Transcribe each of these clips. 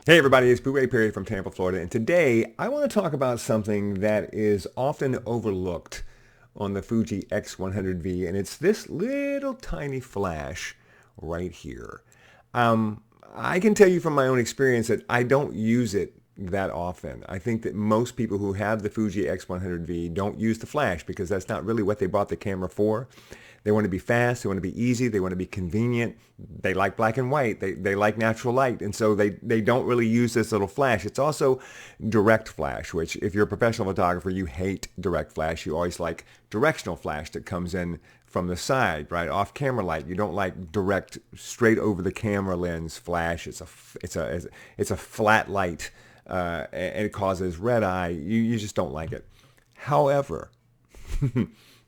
Hey everybody, it's Boo Perry from Tampa, Florida, and today I want to talk about something that is often overlooked on the Fuji X100V, and it's this little tiny flash right here. I can tell you from my own experience that I don't use it that often. I think that most people who have the Fuji X100V don't use the flash because that's not really what they bought the camera for. They want to be fast, they want to be easy, they want to be convenient. They like black and white, they like natural light, and so they don't really use this little flash. It's also direct flash, which if you're a professional photographer, you hate direct flash. You always like directional flash that comes in from the side, right, off camera light. You don't like direct, straight over the camera lens flash. It's a flat light, and it causes red eye. You just don't like it. However,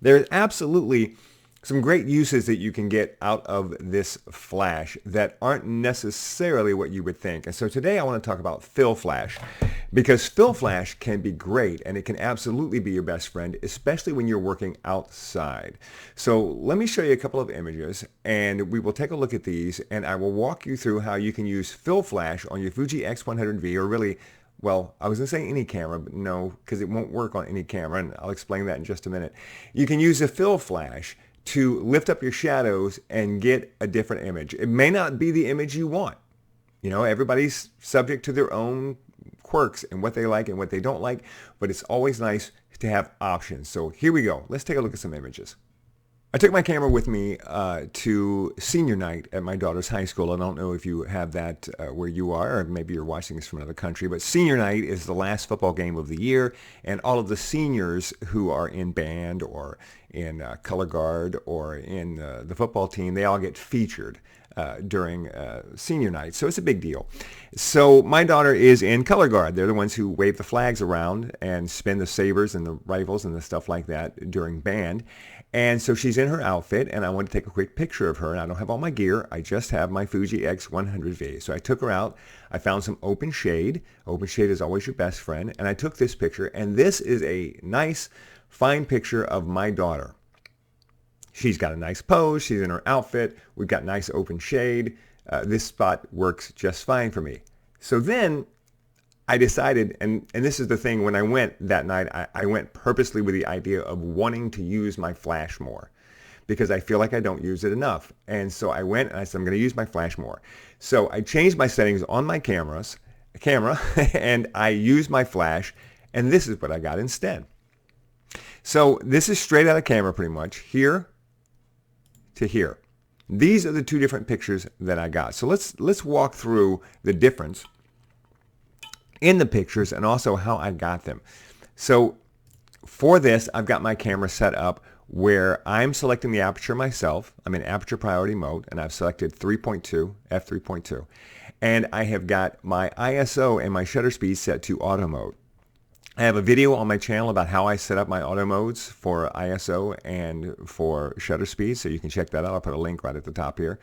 there's absolutely some great uses that you can get out of this flash that aren't necessarily what you would think. And so today I want to talk about fill flash, because fill flash can be great and it can absolutely be your best friend, especially when you're working outside. So let me show you a couple of images and we will take a look at these, and I will walk you through how you can use fill flash on your Fuji X100V, or really, well, I was going to say any camera, but no, because it won't work on any camera, and I'll explain that in just a minute. You can use a fill flash to lift up your shadows and get a different image. It may not be the image you want. You know, everybody's subject to their own quirks and what they like and what they don't like, but it's always nice to have options. So here we go. Let's take a look at some images. I took my camera with me to senior night at my daughter's high school. I don't know if you have that where you are, or maybe you're watching this from another country, but senior night is the last football game of the year, and all of the seniors who are in band or in color guard or in the football team, they all get featured during senior night. So it's a big deal. So my daughter is in color guard. They're the ones who wave the flags around and spin the sabers and the rifles and the stuff like that during band. And so she's in her outfit, and I want to take a quick picture of her. And I don't have all my gear. I just have my Fuji X100V. So I took her out. I found some open shade. Open shade is always your best friend. And I took this picture, and this is a nice, fine picture of my daughter. She's got a nice pose. She's in her outfit. We've got nice open shade. This spot works just fine for me. So then I decided, and this is the thing, when I went that night, I went purposely with the idea of wanting to use my flash more because I feel like I don't use it enough. And so I went and I said, I'm going to use my flash more. So I changed my settings on my camera, and I used my flash, and this is what I got instead. So this is straight out of camera pretty much, here to here. These are the two different pictures that I got. So let's walk through the difference in the pictures and also how I got them. So for this, I've got my camera set up where I'm selecting the aperture myself. I'm in aperture priority mode, and I've selected 3.2, f3.2. And I have got my ISO and my shutter speed set to auto mode. I have a video on my channel about how I set up my auto modes for ISO and for shutter speed, so you can check that out. I'll put a link right at the top here,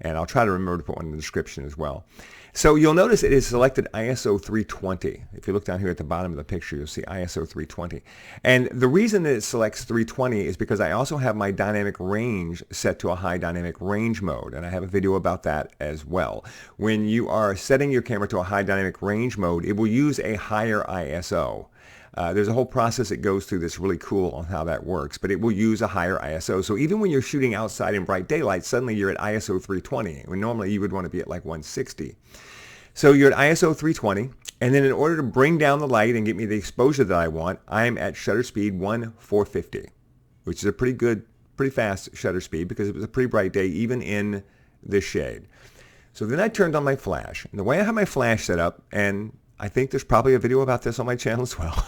and I'll try to remember to put one in the description as well. So you'll notice it is selected ISO 320. If you look down here at the bottom of the picture, you'll see ISO 320. And the reason that it selects 320 is because I also have my dynamic range set to a high dynamic range mode, and I have a video about that as well. When you are setting your camera to a high dynamic range mode, it will use a higher ISO. There's a whole process that goes through that's really cool on how that works, but it will use a higher ISO. So even when you're shooting outside in bright daylight, suddenly you're at ISO 320, when normally you would want to be at like 160. So you're at ISO 320, and then in order to bring down the light and get me the exposure that I want, I'm at shutter speed 1/450, which is a pretty fast shutter speed because it was a pretty bright day even in the shade. So then I turned on my flash, and the way I have my flash set up, and I think there's probably a video about this on my channel as well,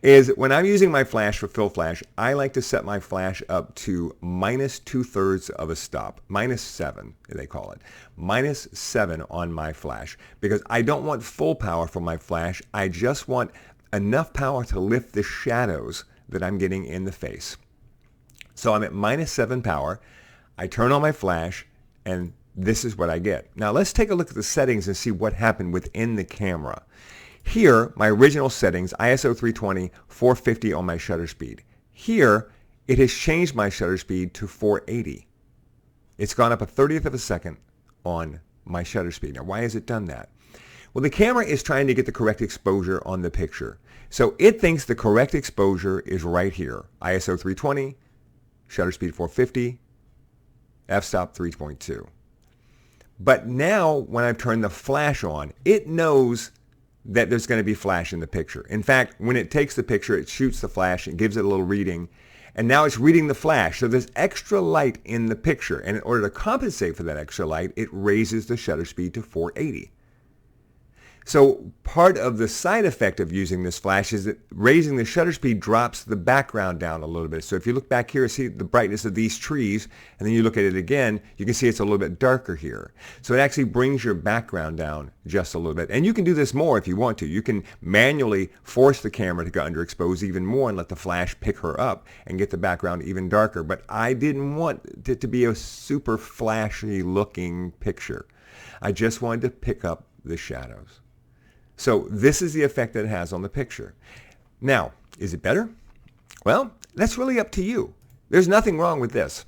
is when I'm using my flash for fill flash, I like to set my flash up to -2/3 of a stop, -7 they call it, -7 on my flash, because I don't want full power from my flash. I just want enough power to lift the shadows that I'm getting in the face. So I'm at -7 power. I turn on my flash, and this is what I get. Now let's take a look at the settings and see what happened within the camera. Here, my original settings, ISO 320, 450 on my shutter speed. Here, it has changed my shutter speed to 480. It's gone up a 30th of a second on my shutter speed. Now, why has it done that? Well, the camera is trying to get the correct exposure on the picture. So it thinks the correct exposure is right here. ISO 320, shutter speed 450, f-stop 3.2. But now when I've turned the flash on, it knows that there's going to be flash in the picture. In fact, when it takes the picture, it shoots the flash and gives it a little reading. And now it's reading the flash. So there's extra light in the picture. And in order to compensate for that extra light, it raises the shutter speed to 480. So part of the side effect of using this flash is that raising the shutter speed drops the background down a little bit. So if you look back here, see the brightness of these trees, and then you look at it again, you can see it's a little bit darker here. So it actually brings your background down just a little bit. And you can do this more if you want to. You can manually force the camera to go underexpose even more and let the flash pick her up and get the background even darker. But I didn't want it to be a super flashy looking picture. I just wanted to pick up the shadows. So this is the effect that it has on the picture. Now, is it better? Well, that's really up to you. There's nothing wrong with this.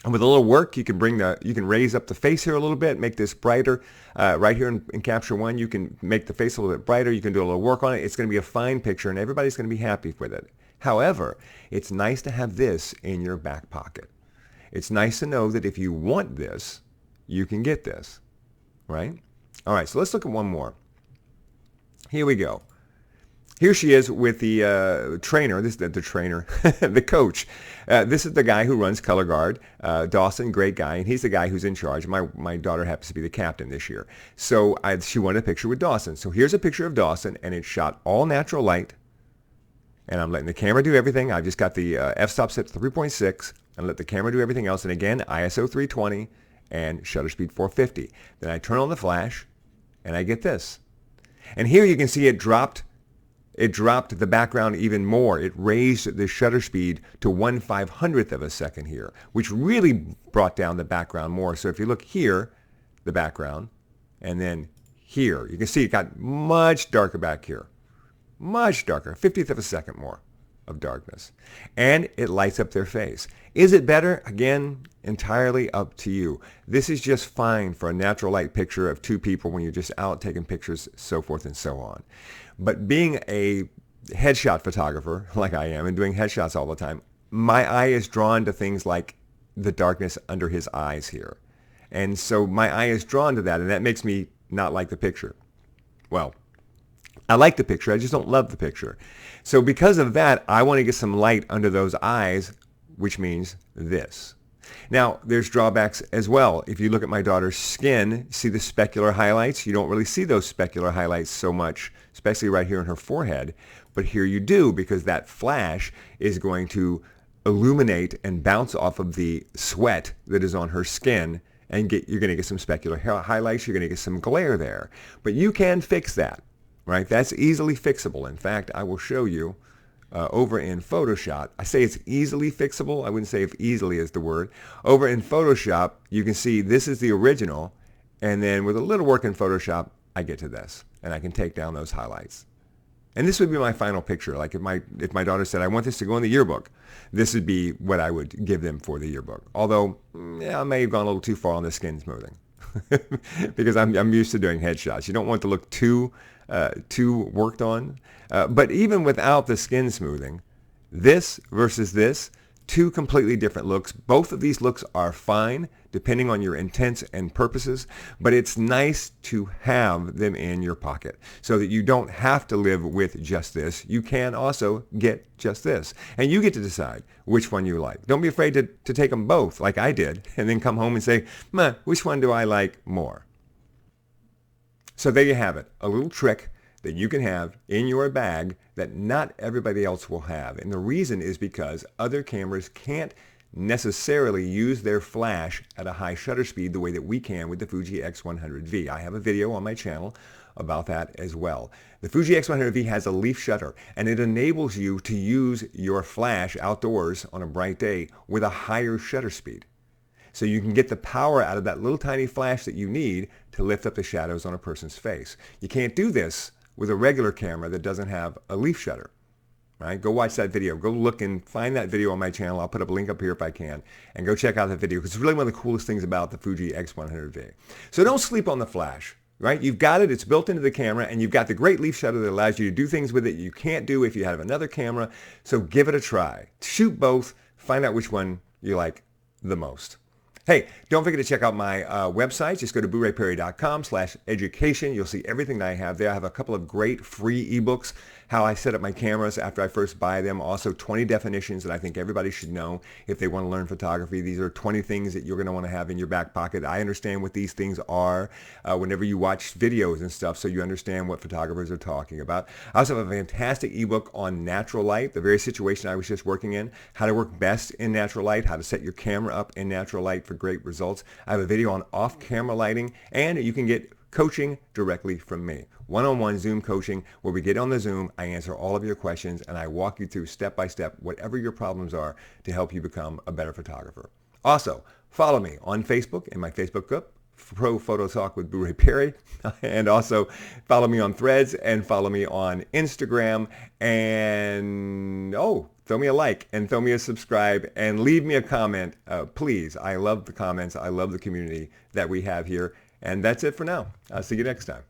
And with a little work, you can raise up the face here a little bit, make this brighter. Right here in Capture One, you can make the face a little bit brighter. You can do a little work on it. It's going to be a fine picture, and everybody's going to be happy with it. However, it's nice to have this in your back pocket. It's nice to know that if you want this, you can get this, right? All right, so let's look at one more. Here we go. Here she is with the trainer. This is the trainer, the coach. This is the guy who runs Color Guard. Dawson, great guy, and he's the guy who's in charge. My daughter happens to be the captain this year. So she wanted a picture with Dawson. So here's a picture of Dawson, and it's shot all natural light. And I'm letting the camera do everything. I've just got the f-stop set to 3.6 and let the camera do everything else. And again, ISO 320 and shutter speed 450. Then I turn on the flash, and I get this. And here you can see it dropped the background even more. It raised the shutter speed to 1/500th of a second here, which really brought down the background more. So if you look here, the background, and then here, you can see it got much darker back here. Much darker, 50th of a second more of darkness. And it lights up their face. Is it better? Again, entirely up to you. This is just fine for a natural light picture of two people when you're just out taking pictures, so forth and so on. But being a headshot photographer, like I am, and doing headshots all the time, my eye is drawn to things like the darkness under his eyes here. And so my eye is drawn to that, and that makes me not like the picture. Well, I like the picture, I just don't love the picture. So because of that, I want to get some light under those eyes, which means this. Now, there's drawbacks as well. If you look at my daughter's skin, see the specular highlights? You don't really see those specular highlights so much, especially right here in her forehead. But here you do, because that flash is going to illuminate and bounce off of the sweat that is on her skin, and you're going to get some specular highlights. You're going to get some glare there. But you can fix that. Right? That's easily fixable. In fact, I will show you over in Photoshop. I say it's easily fixable. I wouldn't say if easily is the word. Over in Photoshop, you can see this is the original, and then with a little work in Photoshop, I get to this, and I can take down those highlights. And this would be my final picture. Like if my daughter said, I want this to go in the yearbook, this would be what I would give them for the yearbook. Although, I may have gone a little too far on the skin smoothing. Because I'm used to doing headshots. You don't want it to look too worked on. But even without the skin smoothing, this versus this, two completely different looks. Both of these looks are fine depending on your intents and purposes, but it's nice to have them in your pocket so that you don't have to live with just this. You can also get just this, and you get to decide which one you like. Don't be afraid to take them both like I did and then come home and say, which one do I like more? So there you have it, a little trick that you can have in your bag that not everybody else will have. And the reason is because other cameras can't necessarily use their flash at a high shutter speed the way that we can with the Fuji X100V. I have a video on my channel about that as well. The Fuji X100V has a leaf shutter, and it enables you to use your flash outdoors on a bright day with a higher shutter speed. So you can get the power out of that little tiny flash that you need to lift up the shadows on a person's face. You can't do this with a regular camera that doesn't have a leaf shutter. Right? Go watch that video. Go look and find that video on my channel. I'll put up a link up here if I can. And go check out that video, because it's really one of the coolest things about the Fuji X100V. So don't sleep on the flash. right? You've got it. It's built into the camera, and you've got the great leaf shutter that allows you to do things with it you can't do if you have another camera. So give it a try. Shoot both. Find out which one you like the most. Hey, don't forget to check out my website. Just go to BluRayPerry.com/education. You'll see everything that I have there. I have a couple of great free ebooks, how I set up my cameras after I first buy them. Also 20 definitions that I think everybody should know if they want to learn photography. These are 20 things that you're going to want to have in your back pocket. I understand what these things are whenever you watch videos and stuff, so you understand what photographers are talking about. I also have a fantastic ebook on natural light, the very situation I was just working in, how to work best in natural light, how to set your camera up in natural light for great results. I have a video on off-camera lighting, and you can get coaching directly from me. One-on-one Zoom coaching where we get on the Zoom, I answer all of your questions, and I walk you through step-by-step whatever your problems are to help you become a better photographer. Also, follow me on Facebook in my Facebook group, Pro Photo Talk with Ray Perry, and also follow me on Threads and follow me on Instagram, and throw me a like and throw me a subscribe and leave me a comment, please. I love the comments. I love the community that we have here, and that's it for now. I'll see you next time.